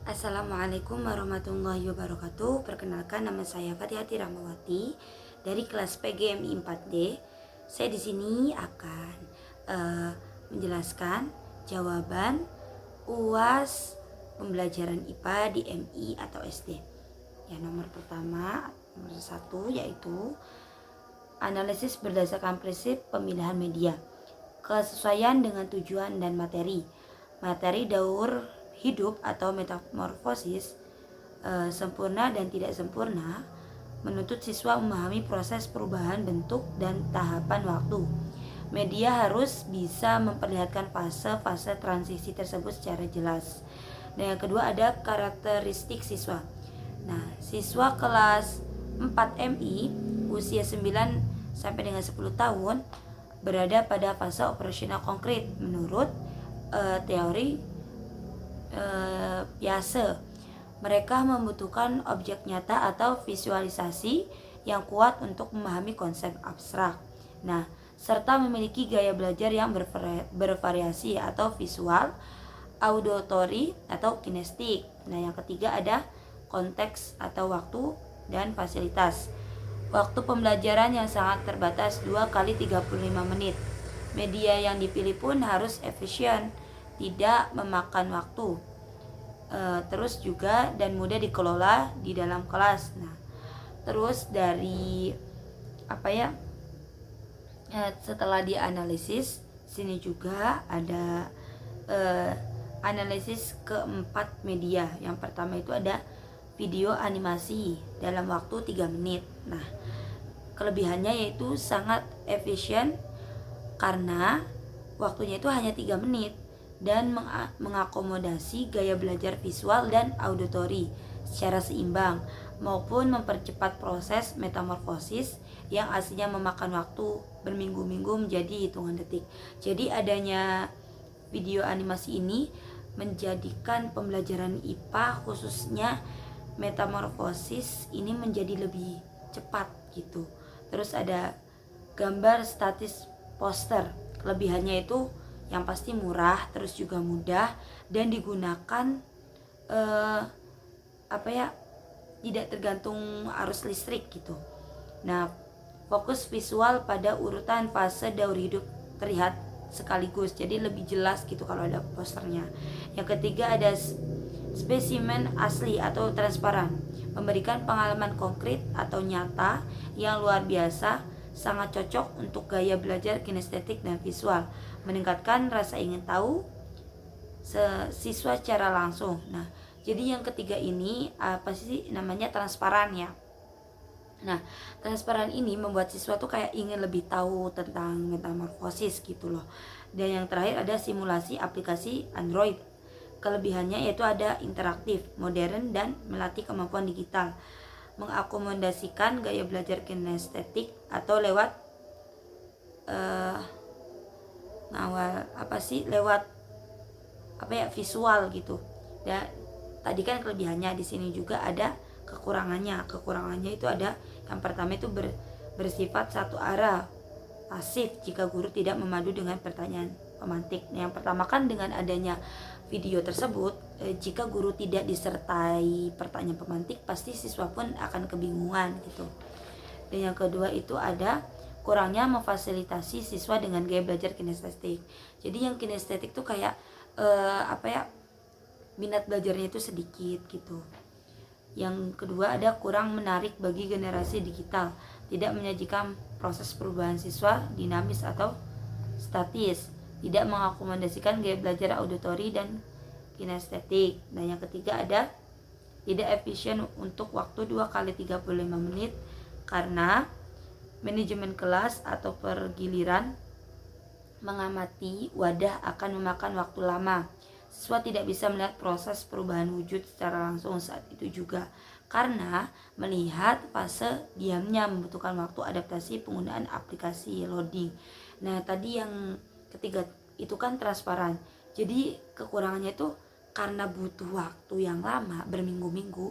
Assalamualaikum warahmatullahi wabarakatuh. Perkenalkan, nama saya Fatihati Rahmawati dari kelas PGMI 4D. Saya di sini akan menjelaskan jawaban UAS pembelajaran IPA di MI atau SD. Ya, nomor pertama, nomor 1 yaitu analisis berdasarkan prinsip pemilihan media, kesesuaian dengan tujuan dan materi. Materi daur hidup atau metamorfosis, sempurna dan tidak sempurna, menuntut siswa memahami proses perubahan bentuk dan tahapan waktu. Media harus bisa memperlihatkan fase-fase transisi tersebut secara jelas. Dan yang kedua ada karakteristik siswa. Nah, siswa kelas 4 MI usia 9 sampai dengan 10 tahun berada pada fase operasional konkret menurut teori Piaget. Mereka membutuhkan objek nyata atau visualisasi yang kuat untuk memahami konsep abstrak. Nah, serta memiliki gaya belajar yang bervariasi atau visual, auditory atau kinestik. Nah, yang ketiga ada konteks atau waktu dan fasilitas. Waktu pembelajaran yang sangat terbatas 2 kali 35 menit. Media yang dipilih pun harus efisien, tidak memakan waktu. Terus juga dan mudah dikelola di dalam kelas. Nah, terus dari setelah dianalisis, sini juga ada analisis keempat media. Yang pertama itu ada video animasi dalam waktu 3 menit. Nah, kelebihannya yaitu sangat efisien karena waktunya itu hanya 3 menit dan mengakomodasi gaya belajar visual dan auditory secara seimbang, maupun mempercepat proses metamorfosis yang aslinya memakan waktu berminggu-minggu menjadi hitungan detik. Jadi adanya video animasi ini menjadikan pembelajaran IPA khususnya metamorfosis ini menjadi lebih cepat gitu. Terus ada gambar statis poster. Kelebihannya itu yang pasti murah, terus juga mudah dan digunakan tidak tergantung arus listrik gitu. Nah, fokus visual pada urutan fase daur hidup terlihat sekaligus, jadi lebih jelas gitu kalau ada posternya. Yang ketiga ada spesimen asli atau transparan, memberikan pengalaman konkret atau nyata yang luar biasa, sangat cocok untuk gaya belajar kinestetik dan visual, meningkatkan rasa ingin tahu siswa secara langsung. Nah, jadi yang ketiga ini apa sih namanya, transparan ya. Nah, transparan ini membuat siswa tuh kayak ingin lebih tahu tentang metamorfosis gitu loh. Dan yang terakhir ada simulasi aplikasi Android. Kelebihannya yaitu ada interaktif, modern, dan melatih kemampuan digital, mengakomodasikan gaya belajar kinestetik atau lewat visual gitu. Dan tadi kan kelebihannya, di sini juga ada kekurangannya. Kekurangannya itu ada yang pertama itu bersifat satu arah, pasif jika guru tidak memadu dengan pertanyaan pemantik. Nah, yang pertama kan dengan adanya video tersebut, jika guru tidak disertai pertanyaan pemantik, pasti siswa pun akan kebingungan gitu. Dan yang kedua itu ada kurangnya memfasilitasi siswa dengan gaya belajar kinestetik. Jadi yang kinestetik tuh kayak minat belajarnya itu sedikit gitu. Yang kedua ada kurang menarik bagi generasi digital, tidak menyajikan proses perubahan siswa dinamis atau statis, tidak mengakomodasikan gaya belajar auditory dan kinestetik. Dan yang ketiga ada tidak efisien untuk waktu 2 kali 35 menit karena manajemen kelas atau pergiliran mengamati wadah akan memakan waktu lama. Siswa tidak bisa melihat proses perubahan wujud secara langsung saat itu juga, karena melihat fase diamnya membutuhkan waktu adaptasi penggunaan aplikasi loading. Nah, tadi yang ketiga itu kan transparan. Jadi kekurangannya itu karena butuh waktu yang lama, berminggu-minggu,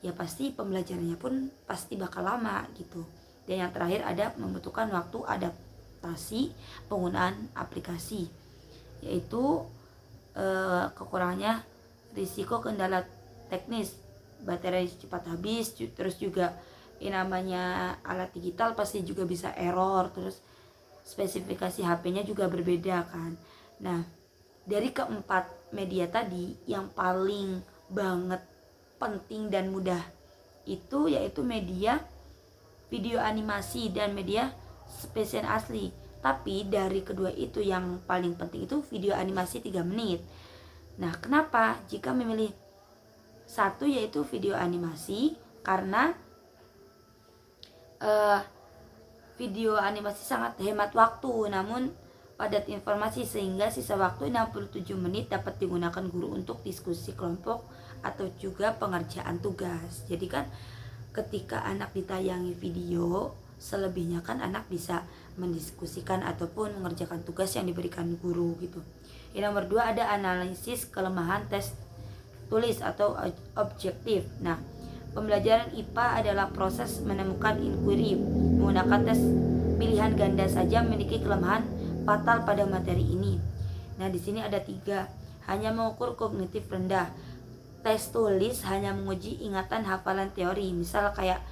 ya pasti pembelajarannya pun pasti bakal lama gitu. Dan yang terakhir ada membutuhkan waktu adaptasi penggunaan aplikasi, yaitu kekurangannya risiko kendala teknis, baterai cepat habis, terus juga namanya alat digital pasti juga bisa error, terus spesifikasi HP-nya juga berbeda kan. Nah, dari keempat media tadi yang paling banget penting dan mudah itu yaitu media video animasi dan media spesial asli. Tapi dari kedua itu yang paling penting itu video animasi 3 menit. Nah, kenapa jika memilih satu yaitu video animasi? Karena video animasi sangat hemat waktu namun padat informasi, sehingga sisa waktu 67 menit dapat digunakan guru untuk diskusi kelompok atau juga pengerjaan tugas. Jadi kan ketika anak ditayangi video, selebihnya kan anak bisa mendiskusikan ataupun mengerjakan tugas yang diberikan guru gitu. Yang nomor 2 ada analisis kelemahan tes tulis atau objektif. Nah, pembelajaran IPA adalah proses menemukan inquiry menggunakan tes pilihan ganda saja memiliki kelemahan fatal pada materi ini. Nah, di sini ada 3. Hanya mengukur kognitif rendah. Tes tulis hanya menguji ingatan hafalan teori. Misal kayak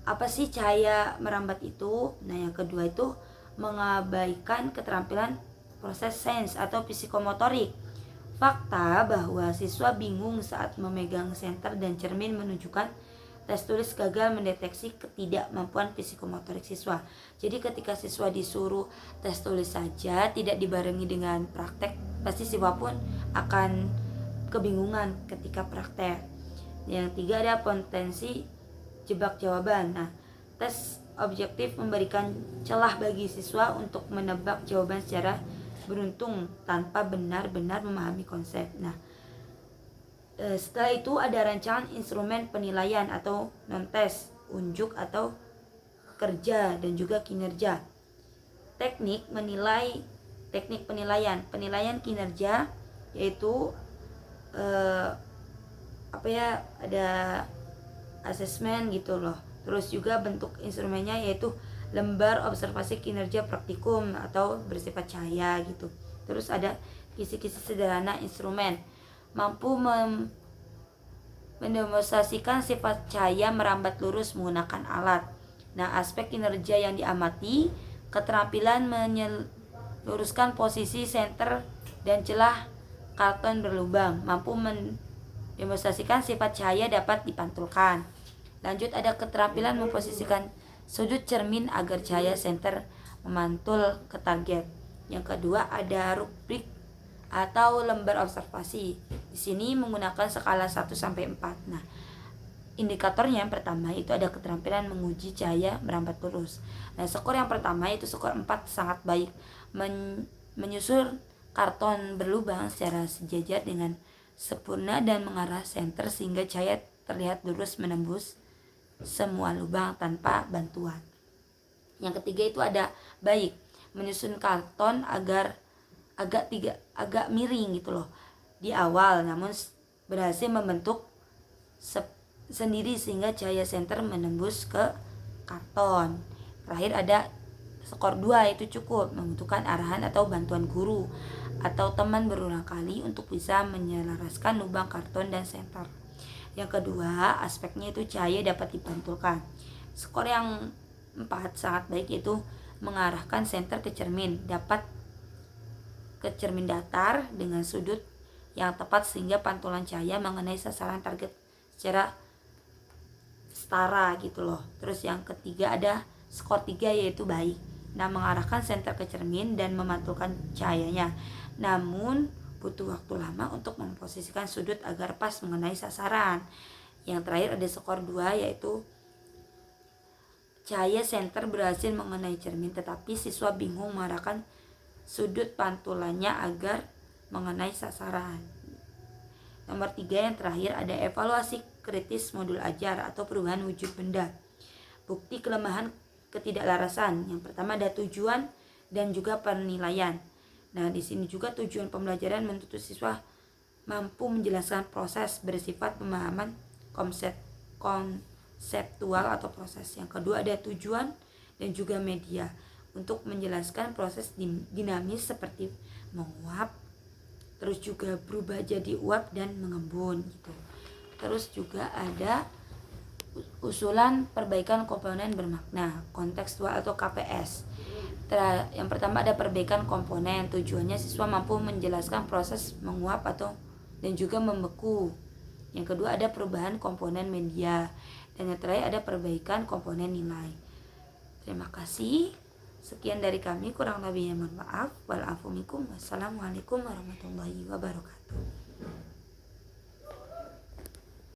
apa sih cahaya merambat itu? Nah, yang kedua itu mengabaikan keterampilan proses sense atau psikomotorik. Fakta bahwa siswa bingung saat memegang senter dan cermin menunjukkan tes tulis gagal mendeteksi ketidakmampuan psikomotorik siswa. Jadi ketika siswa disuruh tes tulis saja tidak dibarengi dengan praktek, pasti siswa pun akan kebingungan ketika praktek. Yang 3 ada potensi jebak jawaban. Nah, tes objektif memberikan celah bagi siswa untuk menebak jawaban secara beruntung tanpa benar-benar memahami konsep. Nah, setelah itu ada rancangan instrumen penilaian atau non-tes, unjuk atau kerja dan juga kinerja. Teknik penilaian kinerja yaitu ada asesmen gitu loh. Terus juga bentuk instrumennya yaitu lembar observasi kinerja praktikum atau bersifat cahaya gitu. Terus ada kisi-kisi sederhana instrumen, mampu mendemonstrasikan sifat cahaya merambat lurus menggunakan alat. Nah, aspek kinerja yang diamati, keterampilan meluruskan posisi senter dan celah karton berlubang, mampu mendemonstrasikan sifat cahaya dapat dipantulkan. Lanjut ada keterampilan memposisikan sudut cermin agar cahaya senter memantul ke target. Yang kedua ada rubrik atau lembar observasi. Di sini menggunakan skala 1 sampai 4. Nah, indikatornya yang pertama itu ada keterampilan menguji cahaya merambat lurus. Nah, skor yang pertama itu skor 4 sangat baik. Menyusun karton berlubang secara sejajar dengan sempurna dan mengarah senter sehingga cahaya terlihat lurus menembus semua lubang tanpa bantuan. Yang ketiga itu ada baik, menyusun karton agar agak miring gitu loh di awal, namun berhasil membentuk sendiri sehingga cahaya senter menembus ke karton. Terakhir ada skor 2 itu cukup, membutuhkan arahan atau bantuan guru atau teman berulang kali untuk bisa menyelaraskan lubang karton dan senter. Yang kedua, aspeknya itu cahaya dapat dipantulkan. Skor yang 4 sangat baik, yaitu mengarahkan senter ke cermin, dapat ke cermin datar dengan sudut yang tepat sehingga pantulan cahaya mengenai sasaran target secara setara gitu loh. Terus yang ketiga ada skor 3 yaitu baik. Nah, mengarahkan senter ke cermin dan memantulkan cahayanya. Namun butuh waktu lama untuk memposisikan sudut agar pas mengenai sasaran. Yang terakhir ada skor 2 yaitu cahaya senter berhasil mengenai cermin tetapi siswa bingung mengarahkan sudut pantulannya agar mengenai sasaran. Nomor 3 yang terakhir ada evaluasi kritis modul ajar atau perubahan wujud benda. Bukti kelemahan ketidaklarasan. Yang pertama ada tujuan dan juga penilaian. Nah, di sini juga tujuan pembelajaran menuntut siswa mampu menjelaskan proses bersifat pemahaman konseptual atau proses. Yang kedua ada tujuan dan juga media untuk menjelaskan proses dinamis seperti menguap, terus juga berubah jadi uap dan mengembun gitu. Terus juga ada usulan perbaikan komponen bermakna, kontekstual atau KPS. Yang pertama ada perbaikan komponen, tujuannya siswa mampu menjelaskan proses menguap atau dan juga membeku. Yang kedua ada perubahan komponen media, dan yang terakhir ada perbaikan komponen nilai. Terima kasih. Sekian dari kami, kurang lebihnya mohon maaf. Walafumikum. Wassalamualaikum warahmatullahi wabarakatuh.